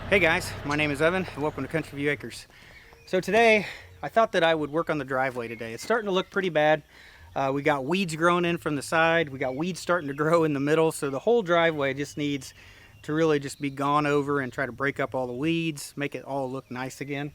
Hey guys, my name is Evan and welcome to Country View Acres. So today I thought that I would work on the driveway today. It's starting to look pretty bad. We got weeds growing in from the side. We got weeds starting to grow in the middle. So the whole driveway just needs to really just be gone over and try to break up all the weeds, make it all look nice again.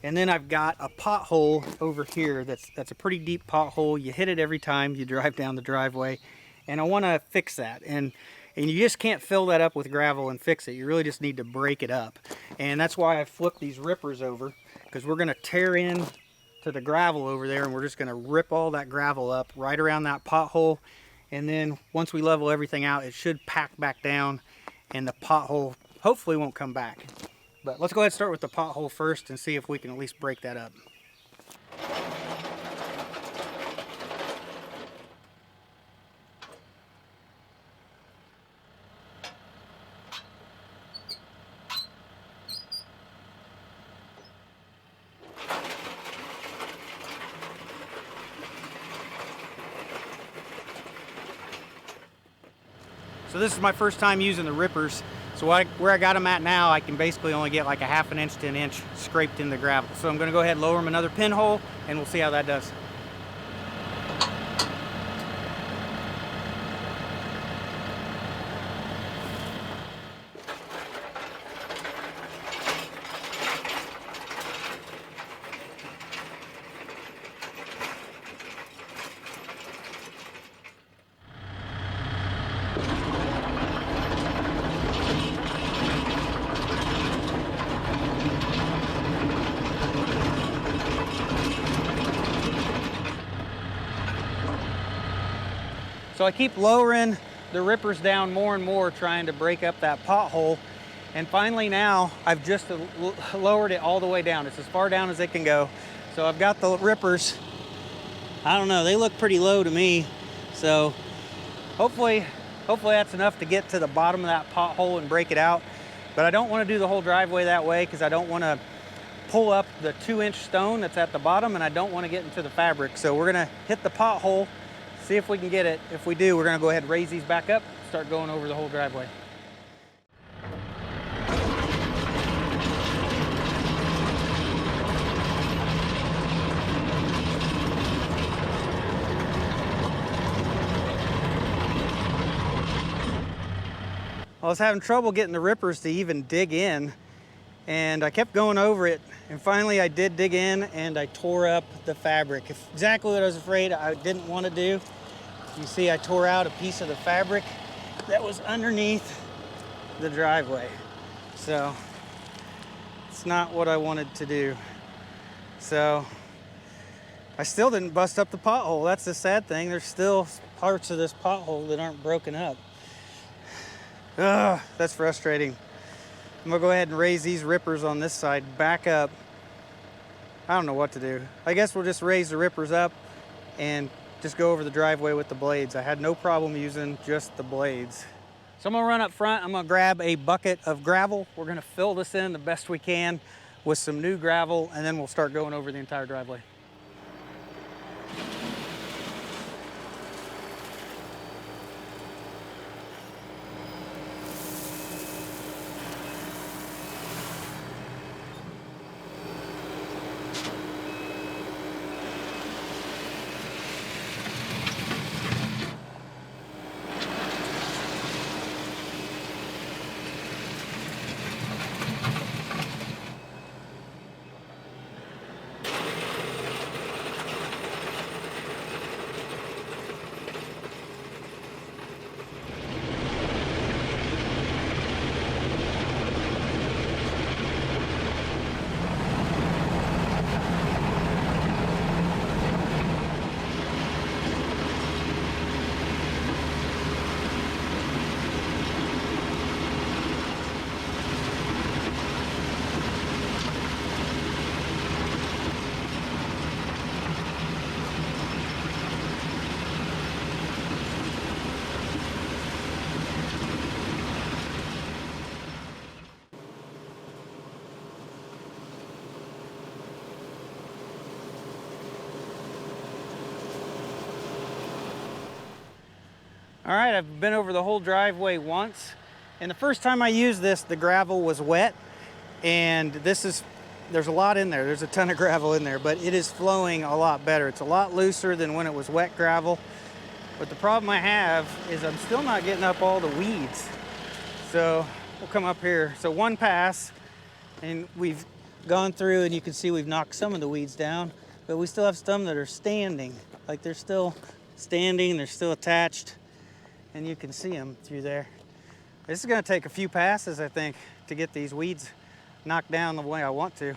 And then I've got a pothole over here that's a pretty deep pothole. You hit it every time you drive down the driveway. And I want to fix that. And you just can't fill that up with gravel and fix it. You really just need to break it up. And that's why I flipped these rippers over, because we're going to tear in to the gravel over there, and we're just going to rip all that gravel up right around that pothole. And then once we level everything out, it should pack back down and the pothole hopefully won't come back. But let's go ahead and start with the pothole first and see if we can at least break that up. So this is my first time using the rippers. So where I got them at now, I can basically only get like a ½ inch to an inch scraped in the gravel. So I'm going to go ahead and lower them another pinhole and we'll see how that does. So I keep lowering the rippers down more and more, trying to break up that pothole. And finally now, I've just lowered it all the way down. It's as far down as it can go. So I've got the rippers, I don't know, they look pretty low to me. So hopefully that's enough to get to the bottom of that pothole and break it out. But I don't want to do the whole driveway that way because I don't want to pull up the 2-inch stone that's at the bottom, and I don't want to get into the fabric. So we're going to hit the pothole, see if we can get it. If we do, we're going to go ahead and raise these back up, start going over the whole driveway. I was having trouble getting the rippers to even dig in, and I kept going over it, and finally I did dig in and I tore up the fabric. Exactly what I was afraid I didn't want to do. You see, I tore out a piece of the fabric that was underneath the driveway. So it's not what I wanted to do. So I still didn't bust up the pothole. That's the sad thing. There's still parts of this pothole that aren't broken up. Ugh, that's frustrating. I'm gonna go ahead and raise these rippers on this side back up. I don't know what to do. I guess we'll just raise the rippers up and just go over the driveway with the blades. I had no problem using just the blades. So I'm gonna run up front. I'm gonna grab a bucket of gravel. We're gonna fill this in the best we can with some new gravel, and then we'll start going over the entire driveway. All right, I've been over the whole driveway once, and the first time I used this, the gravel was wet, And there's a lot in there. There's a ton of gravel in there, but it is flowing a lot better. It's a lot looser than when it was wet gravel. But the problem I have is I'm still not getting up all the weeds. So we'll come up here. So one pass, and we've gone through, and you can see we've knocked some of the weeds down, but we still have some that are standing. Like they're still standing, they're still attached, and you can see them through there. This is gonna take a few passes, I think, to get these weeds knocked down the way I want to.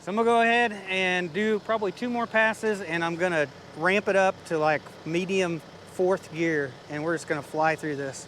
So I'm gonna go ahead and do probably 2 more passes, and I'm gonna ramp it up to like medium 4th gear, and we're just gonna fly through this.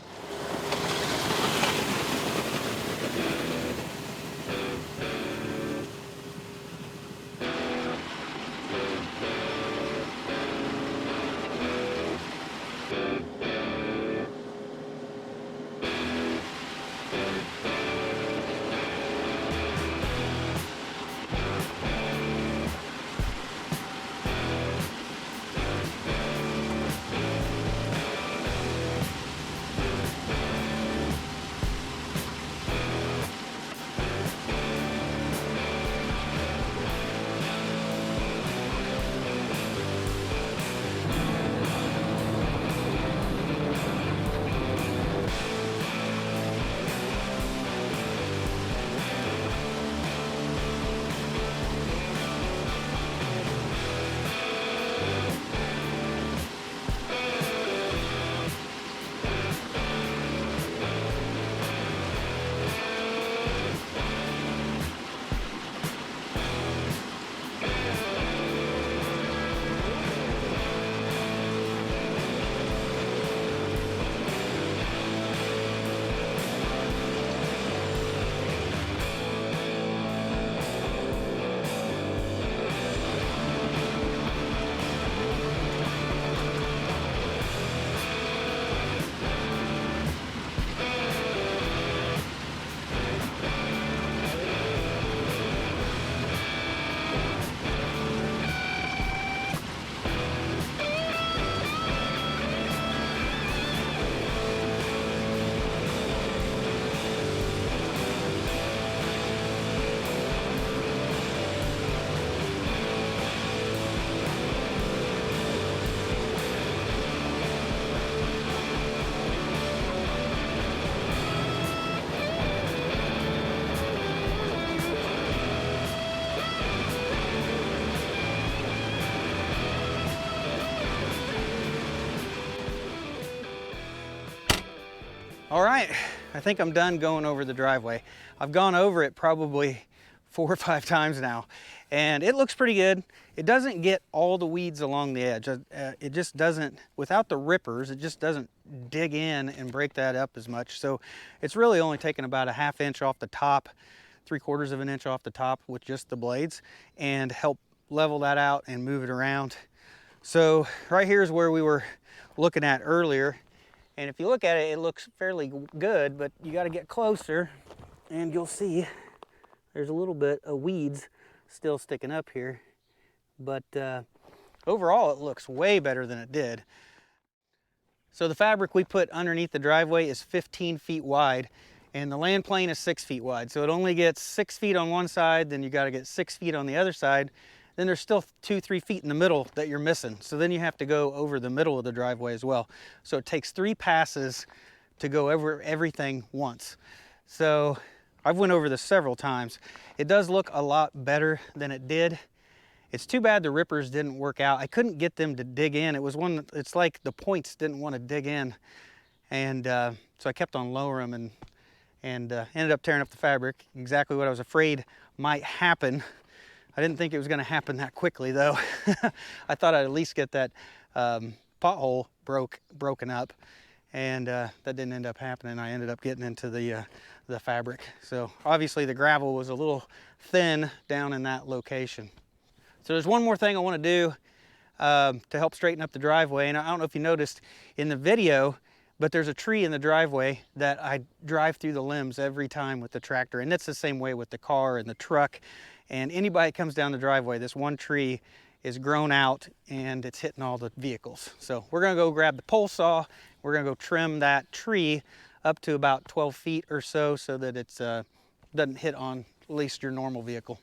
All right, I think I'm done going over the driveway. I've gone over it probably 4 or 5 times now, and it looks pretty good. It doesn't get all the weeds along the edge. It just doesn't, without the rippers, it just doesn't dig in and break that up as much. So it's really only taken about a 1/2 inch off the top, 3/4 of an inch off the top with just the blades, and help level that out and move it around. So right here is where we were looking at earlier. And if you look at it, it looks fairly good, but you got to get closer and you'll see there's a little bit of weeds still sticking up here. But overall, it looks way better than it did. So the fabric we put underneath the driveway is 15 feet wide, and the land plane is 6 feet wide. So it only gets 6 feet on one side, then you got to get 6 feet on the other side. Then there's still 2-3 feet in the middle that you're missing. So then you have to go over the middle of the driveway as well. So it takes 3 passes to go over everything once. So I've went over this several times. It does look a lot better than it did. It's too bad the rippers didn't work out. I couldn't get them to dig in. It's like the points didn't want to dig in. And so I kept on lowering them and ended up tearing up the fabric. Exactly what I was afraid might happen. I didn't think it was going to happen that quickly, though. I thought I'd at least get that pothole broken up, and that didn't end up happening. I ended up getting into the fabric. So obviously the gravel was a little thin down in that location. So there's one more thing I want to do to help straighten up the driveway. And I don't know if you noticed in the video, but there's a tree in the driveway that I drive through the limbs every time with the tractor. And it's the same way with the car and the truck. And anybody that comes down the driveway, this one tree is grown out and it's hitting all the vehicles. So we're gonna go grab the pole saw. We're gonna go trim that tree up to about 12 feet or so that it's doesn't hit on at least your normal vehicle.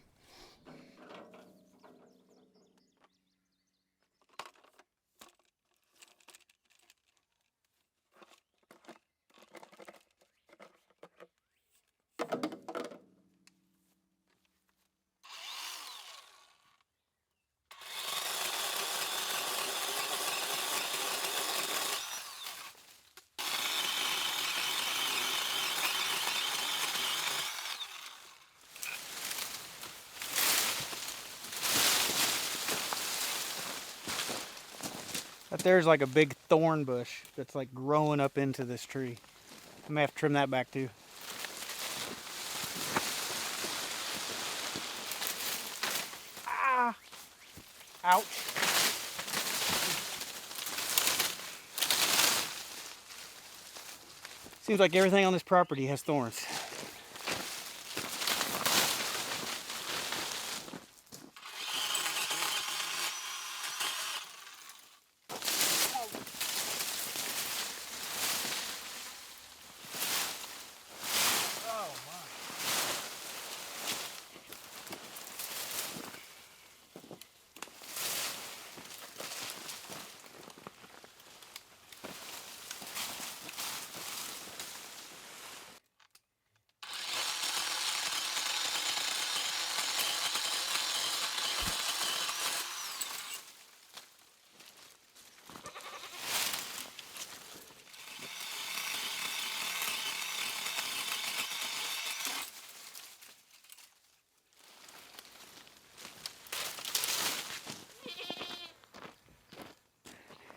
But there's like a big thorn bush that's like growing up into this tree. I may have to trim that back too. Ah! Ouch. Seems like everything on this property has thorns.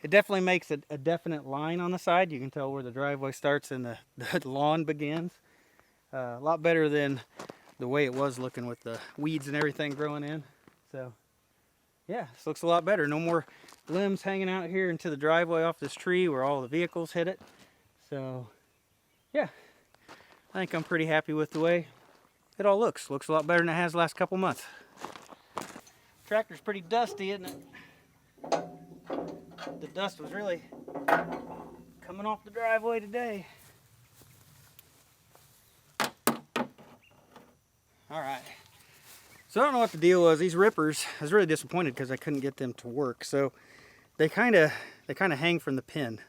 It definitely makes a definite line on the side. You can tell where the driveway starts and the lawn begins. A lot better than the way it was looking with the weeds and everything growing in. So yeah, this looks a lot better. No more limbs hanging out here into the driveway off this tree where all the vehicles hit it. So yeah, I think I'm pretty happy with the way it all looks. Looks a lot better than it has the last couple months. Tractor's pretty dusty, isn't it? The dust was really coming off the driveway today. All right. So I don't know what the deal was. These rippers, I was really disappointed because I couldn't get them to work. So they kind of hang from the pin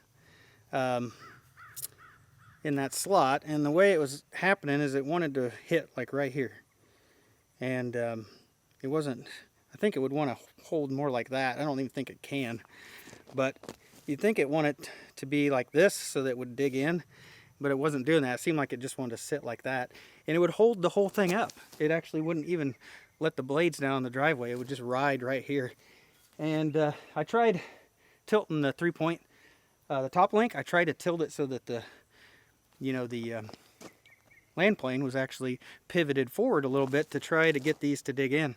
in that slot. And the way it was happening is it wanted to hit like right here. And it wasn't, I think it would want to hold more like that. I don't even think it can. But you'd think it wanted to be like this so that it would dig in, but it wasn't doing that. It seemed like it just wanted to sit like that, and it would hold the whole thing up. It actually wouldn't even let the blades down the driveway. It would just ride right here. And I tried tilting the 3-point, the top link. I tried to tilt it so that the land plane was actually pivoted forward a little bit to try to get these to dig in.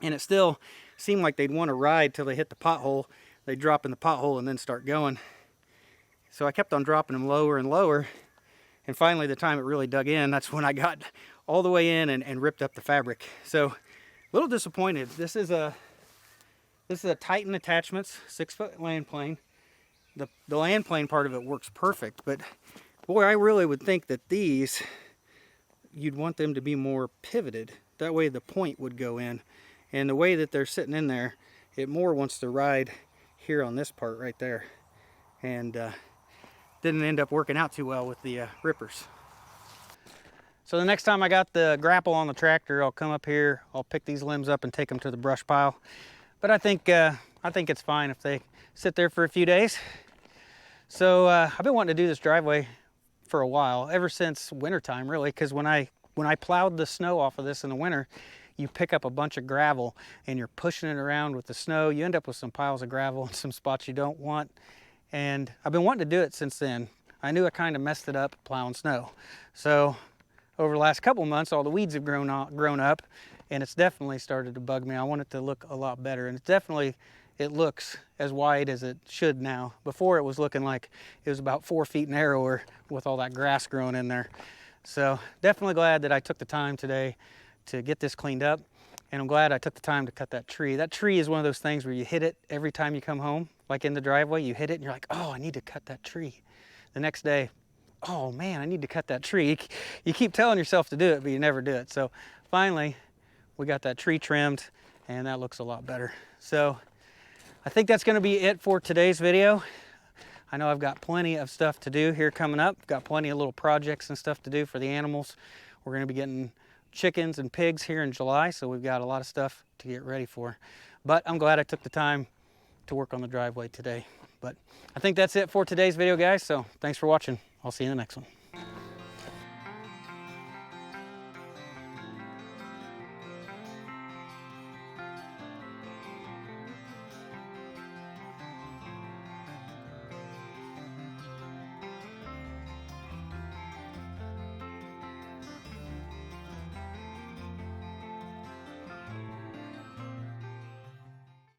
And it still seemed like they'd want to ride till they hit the pothole. They drop in the pothole and then start going. So I kept on dropping them lower and lower. And finally, the time it really dug in, that's when I got all the way in and ripped up the fabric. So a little disappointed. This is a Titan Attachments 6-foot land plane. The land plane part of it works perfect, but boy, I really would think that these, you'd want them to be more pivoted. That way the point would go in. And the way that they're sitting in there, it more wants to ride here on this part right there, and didn't end up working out too well with the rippers. So the next time I got the grapple on the tractor, I'll come up here, I'll pick these limbs up and take them to the brush pile. But I think it's fine if they sit there for a few days. So I've been wanting to do this driveway for a while, ever since wintertime really, because when I plowed the snow off of this in the winter, you pick up a bunch of gravel and you're pushing it around with the snow. You end up with some piles of gravel in some spots you don't want. And I've been wanting to do it since then. I knew I kind of messed it up plowing snow. So over the last couple months, all the weeds have grown up, and it's definitely started to bug me. I want it to look a lot better, and it looks as wide as it should now. Before it was looking like it was about 4 feet narrower with all that grass growing in there. So definitely glad that I took the time today to get this cleaned up, and I'm glad I took the time to cut that tree. That tree is one of those things where you hit it every time you come home, like in the driveway, you hit it and you're like, oh, I need to cut that tree. The next day, oh man, I need to cut that tree. You keep telling yourself to do it, but you never do it. So finally, we got that tree trimmed, and that looks a lot better. So I think that's gonna be it for today's video. I know I've got plenty of stuff to do here coming up. Got plenty of little projects and stuff to do for the animals. We're gonna be getting chickens and pigs here in July, so we've got a lot of stuff to get ready for. But I'm glad I took the time to work on the driveway today. But I think that's it for today's video, guys. So thanks for watching. I'll see you in the next one.